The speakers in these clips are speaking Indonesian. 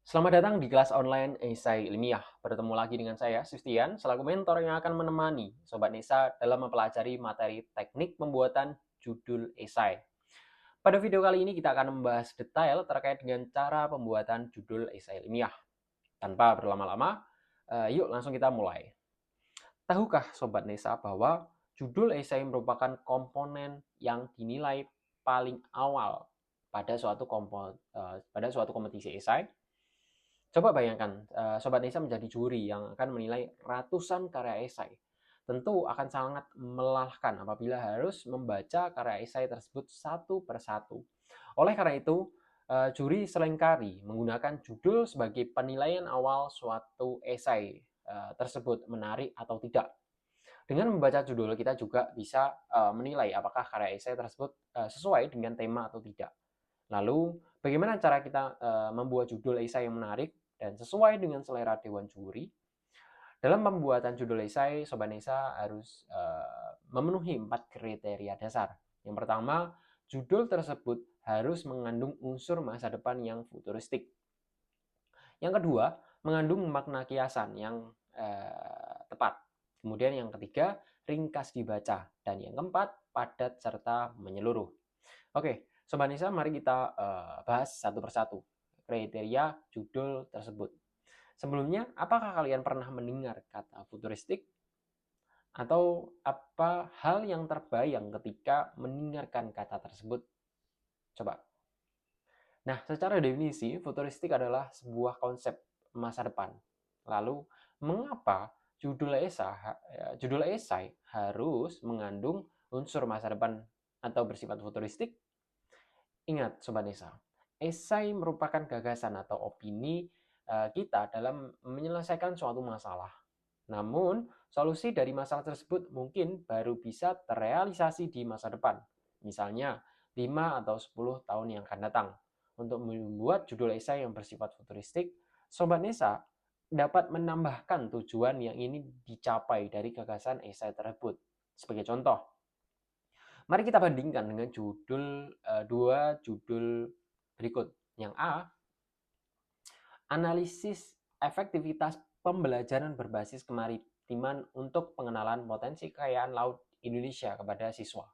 Selamat datang di kelas online Esai Ilmiah. Bertemu lagi dengan saya, Sustian, selaku mentor yang akan menemani Sobat Nisa dalam mempelajari materi teknik pembuatan judul esai. Pada video kali ini kita akan membahas detail terkait dengan cara pembuatan judul esai ilmiah. Tanpa berlama-lama, yuk langsung kita mulai. Tahukah Sobat Nisa bahwa judul esai merupakan komponen yang dinilai paling awal pada suatu kompetisi esai? Coba bayangkan, Sobat Nisa menjadi juri yang akan menilai ratusan karya esai. Tentu akan sangat melelahkan apabila harus membaca karya esai tersebut satu persatu. Oleh karena itu, juri seringkali menggunakan judul sebagai penilaian awal suatu esai tersebut menarik atau tidak. Dengan membaca judul, kita juga bisa menilai apakah karya esai tersebut sesuai dengan tema atau tidak. Lalu, bagaimana cara kita membuat judul esai yang menarik dan sesuai dengan selera dewan juri? Dalam pembuatan judul esai, Sobat Nisa harus memenuhi 4 kriteria dasar. Yang pertama, judul tersebut harus mengandung unsur masa depan yang futuristik. Yang kedua, mengandung makna kiasan yang tepat. Kemudian yang ketiga, ringkas dibaca. Dan yang keempat, padat serta menyeluruh. Oke, Sobat Nisa, mari kita bahas satu persatu kriteria judul tersebut. Sebelumnya, apakah kalian pernah mendengar kata futuristik? Atau apa hal yang terbayang ketika mendengarkan kata tersebut? Coba. Nah, secara definisi, futuristik adalah sebuah konsep masa depan. Lalu, mengapa judul esai harus mengandung unsur masa depan atau bersifat futuristik? Ingat, Sobat Nisa, esai merupakan gagasan atau opini kita dalam menyelesaikan suatu masalah. Namun, solusi dari masalah tersebut mungkin baru bisa terrealisasi di masa depan. Misalnya, 5 atau 10 tahun yang akan datang. Untuk membuat judul esai yang bersifat futuristik, Sobat Nisa dapat menambahkan tujuan yang ingin dicapai dari gagasan esai tersebut. Sebagai contoh, mari kita bandingkan dengan dua judul berikut. Yang A, analisis efektivitas pembelajaran berbasis kemaritiman untuk pengenalan potensi kekayaan laut Indonesia kepada siswa.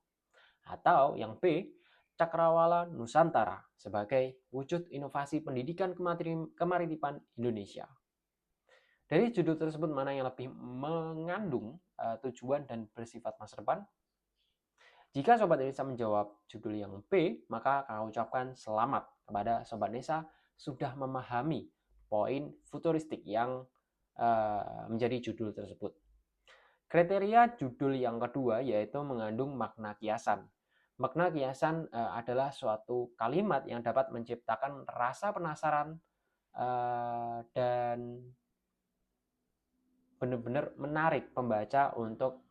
Atau yang B, Cakrawala Nusantara sebagai wujud inovasi pendidikan kemaritiman Indonesia. Dari judul tersebut, mana yang lebih mengandung tujuan dan bersifat masa depan? Jika Sobat Nesa menjawab judul yang B, maka kami ucapkan selamat kepada Sobat Nesa sudah memahami poin futuristik yang menjadi judul tersebut. Kriteria judul yang kedua yaitu mengandung makna kiasan. Makna kiasan adalah suatu kalimat yang dapat menciptakan rasa penasaran dan benar-benar menarik pembaca untuk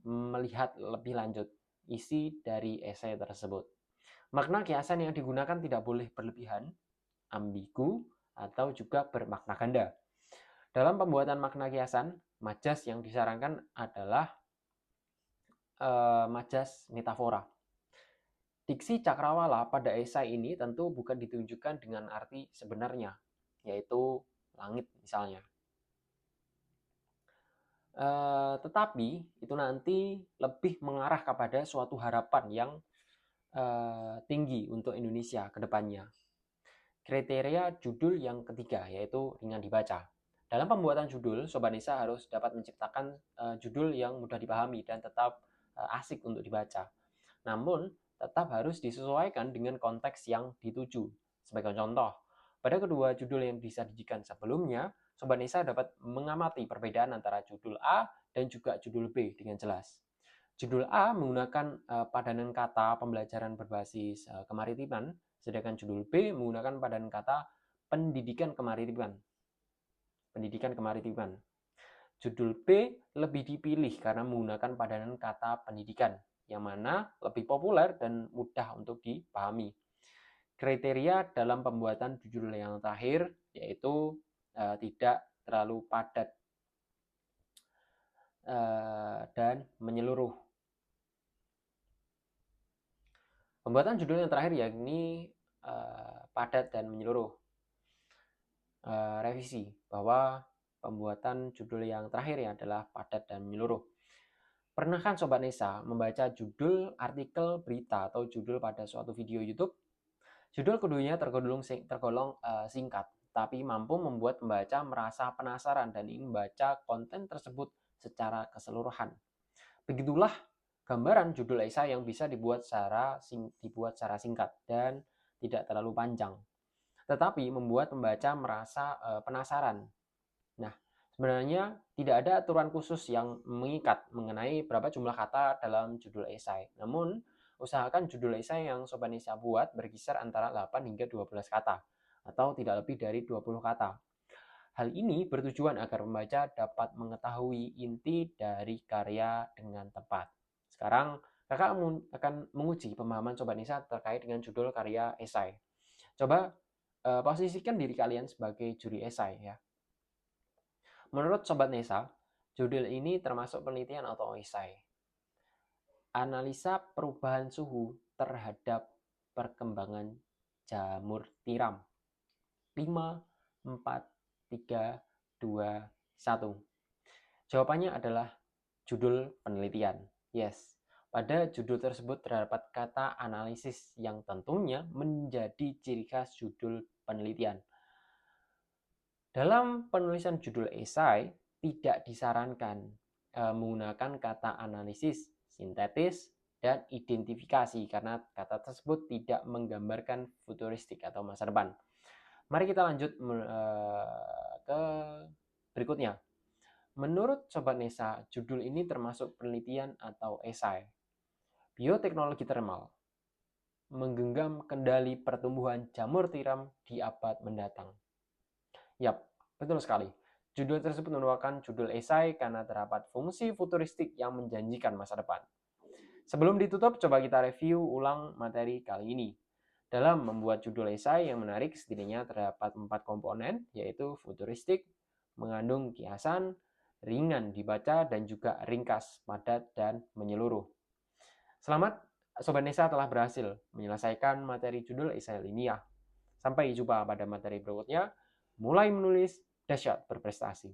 melihat lebih lanjut isi dari esai tersebut. Makna kiasan yang digunakan tidak boleh berlebihan, ambigu, atau juga bermakna ganda. Dalam pembuatan makna kiasan, majas yang disarankan adalah majas metafora. Diksi cakrawala pada esai ini tentu bukan ditunjukkan dengan arti sebenarnya, yaitu langit misalnya. Tetapi itu nanti lebih mengarah kepada suatu harapan yang tinggi untuk Indonesia ke depannya. Kriteria judul yang ketiga yaitu ringan dibaca. Dalam pembuatan judul, Sobat Nisa harus dapat menciptakan judul yang mudah dipahami dan tetap asik untuk dibaca. Namun, tetap harus disesuaikan dengan konteks yang dituju. Sebagai contoh, pada kedua judul yang disajikan sebelumnya, Sobat Nisa dapat mengamati perbedaan antara judul A dan juga judul B dengan jelas. Judul A menggunakan padanan kata pembelajaran berbasis kemaritiman, sedangkan judul B menggunakan padanan kata pendidikan kemaritiman. Pendidikan kemaritiman. Judul B lebih dipilih karena menggunakan padanan kata pendidikan, yang mana lebih populer dan mudah untuk dipahami. Kriteria dalam pembuatan judul yang terakhir yaitu tidak terlalu padat dan menyeluruh. Pembuatan judul yang terakhir yakni padat dan menyeluruh. revisi bahwa pembuatan judul yang terakhir ya adalah padat dan menyeluruh. Pernah kan Sobat Nesa membaca judul artikel berita atau judul pada suatu video YouTube? Judul keduanya tergolong singkat, tapi mampu membuat pembaca merasa penasaran dan ingin membaca konten tersebut secara keseluruhan. Begitulah gambaran judul esai yang bisa dibuat secara singkat dan tidak terlalu panjang, tetapi membuat pembaca merasa penasaran. Nah, sebenarnya tidak ada aturan khusus yang mengikat mengenai berapa jumlah kata dalam judul esai. Namun, usahakan judul esai yang Sobat Nisa buat berkisar antara 8 hingga 12 kata, atau tidak lebih dari 20 kata. Hal ini bertujuan agar pembaca dapat mengetahui inti dari karya dengan tepat. Sekarang, kakak akan menguji pemahaman Sobat Nisa terkait dengan judul karya esai. Coba posisikan diri kalian sebagai juri esai ya. Menurut Sobat Nesa, judul ini termasuk penelitian atau esai. Analisa perubahan suhu terhadap perkembangan jamur tiram. 5, 4, 3, 2, 1. Jawabannya adalah judul penelitian. Yes. Pada judul tersebut terdapat kata analisis yang tentunya menjadi ciri khas judul penelitian. Dalam penulisan judul esai, tidak disarankan menggunakan kata analisis, sintetis, dan identifikasi karena kata tersebut tidak menggambarkan futuristik atau masa depan. Mari kita lanjut ke berikutnya. Menurut Sobat Nesa, judul ini termasuk penelitian atau esai. Bioteknologi termal menggenggam kendali pertumbuhan jamur tiram di abad mendatang. Yap, betul sekali. Judul tersebut merupakan judul esai karena terdapat fungsi futuristik yang menjanjikan masa depan. Sebelum ditutup, coba kita review ulang materi kali ini. Dalam membuat judul esai yang menarik, setidaknya terdapat 4 komponen, yaitu futuristik, mengandung kiasan, ringan dibaca, dan juga ringkas, padat, dan menyeluruh. Selamat, Sobat Nesa telah berhasil menyelesaikan materi judul esai ilmiah. Sampai jumpa pada materi berikutnya. Mulai menulis, dahsyat berprestasi.